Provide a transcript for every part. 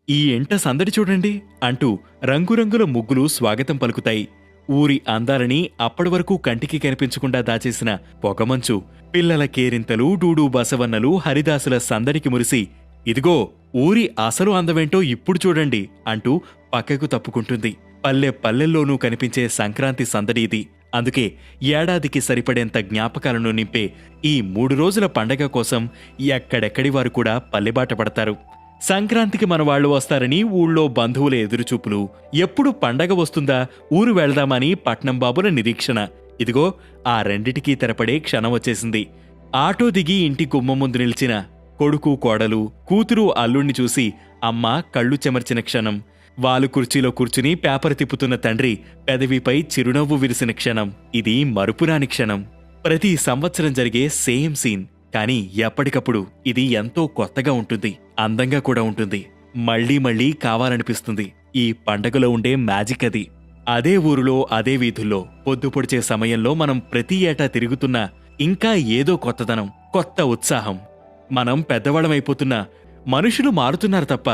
ఈ ఎంట సందడి చూడండి అంటూ రంగురంగుల ముగ్గులు స్వాగతం పలుకుతాయి. ఊరి అందాలని అప్పటివరకు కంటికి కనిపించకుండా దాచేసిన పొగమంచు, పిల్లల కేరింతలు, డూడూ బసవన్నలు, హరిదాసుల సందడికి మురిసి ఇదిగో ఊరి అసలు అందమేంటో ఇప్పుడు చూడండి అంటూ పక్కకు తప్పుకుంటుంది. పల్లె పల్లెల్లోనూ కనిపించే సంక్రాంతి సందడి ఇది. అందుకే ఏడాదికి సరిపడేంత జ్ఞాపకాలను నింపే ఈ 3 రోజుల పండగ కోసం ఎక్కడెక్కడి వారు కూడా పల్లెబాట పడతారు. సంక్రాంతికి మన వాళ్ళు వస్తారని ఊళ్ళో బంధువుల ఎదురుచూపులు, ఎప్పుడు పండగ వస్తుందా ఊరు వెళ్దామని పట్నం బాబుల నిరీక్షణ. ఇదిగో ఆ రెండిటికీ తెరపడే క్షణం వచ్చేసింది. ఆటో దిగి ఇంటి గుమ్మం ముందు నిలిచిన కొడుకు కోడలు, కూతురు అల్లుణ్ణి చూసి అమ్మ కళ్ళు చెమర్చిన క్షణం, వాలు కుర్చీలో కూర్చుని పేపర్ తిప్పుతున్న తండ్రి పెదవిపై చిరునవ్వు విరిసిన క్షణం. ఇది మరుపురాని క్షణం. ప్రతి సంవత్సరం జరిగే సేమ్ సీన్, కానీ ఎప్పటికప్పుడు ఇది ఎంతో కొత్తగా ఉంటుంది, అందంగా కూడా ఉంటుంది. మళ్లీ మళ్లీ కావాలనిపిస్తుంది. ఈ పండగలో ఉండే మ్యాజిక్ అది. అదే ఊరిలో అదే వీధుల్లో పొద్దు పొడిచే సమయంలో మనం ప్రతి ఏటా తిరుగుతున్న ఇంకా ఏదో కొత్తదనం, కొత్త ఉత్సాహం. మనం పెద్దవాళ్ళమైపోతున్నా మనుషులు మారుతున్నారు తప్ప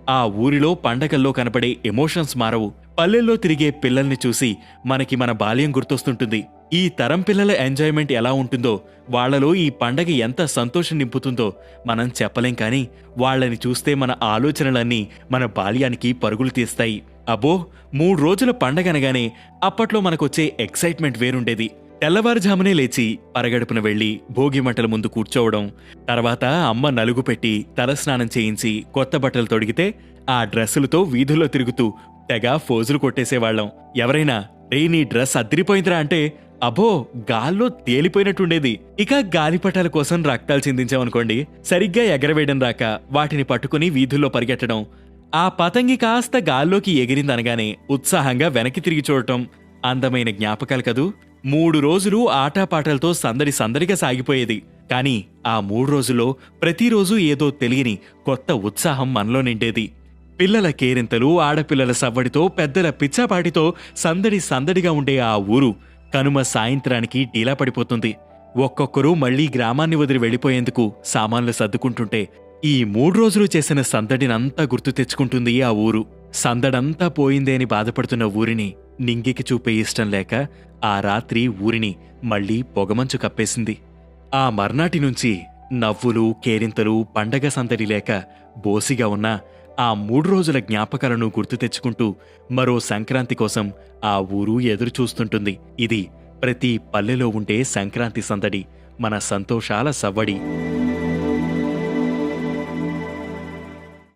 ఆ ఊరిలో పండగల్లో కనపడే ఎమోషన్స్ మారవు. పల్లెల్లో తిరిగే పిల్లల్ని చూసి మనకి మన బాల్యం గుర్తొస్తుంటుంది. ఈ తరం పిల్లల ఎంజాయ్మెంట్ ఎలా ఉంటుందో, వాళ్లలో ఈ పండగ ఎంత సంతోషం నింపుతుందో మనం చెప్పలేం. కానీ వాళ్లని చూస్తే మన ఆలోచనలన్నీ మన బాల్యానికి పరుగులు తీస్తాయి. అబ్బో 3 రోజుల పండగనగానే అప్పట్లో మనకొచ్చే ఎక్సైట్మెంట్ వేరుండేది. తెల్లవారుజామునే లేచి పరగడుపున వెళ్లి భోగిమంటల ముందు కూర్చోవడం, తర్వాత అమ్మ నలుగు పెట్టి తలస్నానం చేయించి కొత్త బట్టలు తొడిగితే ఆ డ్రెస్సులతో వీధుల్లో తిరుగుతూ తెగ ఫోజులు కొట్టేసేవాళ్లం. ఎవరైనా రే నీ డ్రెస్ అద్దిరిపోయిందిరా అంటే అబ్బో గాల్లో తేలిపోయినట్టుండేది. ఇక గాలిపటాల కోసం రక్తాలు చిందించామనుకోండి, సరిగ్గా ఎగరవేయడం రాక వాటిని పట్టుకుని వీధుల్లో పరిగెట్టడం, ఆ పతంగి కాస్త గాల్లోకి ఎగిరిందనగానే ఉత్సాహంగా వెనక్కి తిరిగి చూడటం అందమైన జ్ఞాపకాలు కదూ. 3 రోజులు ఆటాపాటలతో సందడి సందడిగా సాగిపోయేది. కానీ ఆ 3 రోజుల్లో ప్రతిరోజు ఏదో తెలియని కొత్త ఉత్సాహం మనలో నిండేది. పిల్లల కేరింతలు, ఆడపిల్లల సవ్వడితో, పెద్దల పిచ్చాపాటితో సందడి సందడిగా ఉండే ఆ ఊరు కనుమ సాయంత్రానికి డీలా పడిపోతుంది. ఒక్కొక్కరూ మళ్లీ గ్రామాన్ని వదిలి వెళ్లిపోయేందుకు సామాన్లు సర్దుకుంటుంటే ఈ 3 రోజులు చేసిన సందడినంతా గుర్తు తెచ్చుకుంటుంది ఆ ఊరు. సందడంతా పోయిందే అని బాధపడుతున్న ఊరిని నింగికి చూపే ఇష్టం లేక ఆ రాత్రి ఊరిని మళ్లీ పొగమంచు కప్పేసింది. ఆ మర్నాటి నుంచి నవ్వులు, కేరింతలు, పండగ సందడి లేక బోసిగా ఉన్న ఆ 3 రోజుల జ్ఞాపకాలను గుర్తు తెచ్చుకుంటూ మరో సంక్రాంతి కోసం ఆ ఊరు ఎదురుచూస్తుంటుంది. ఇది ప్రతి పల్లెలో ఉండే సంక్రాంతి సందడి, మన సంతోషాల సవ్వడి.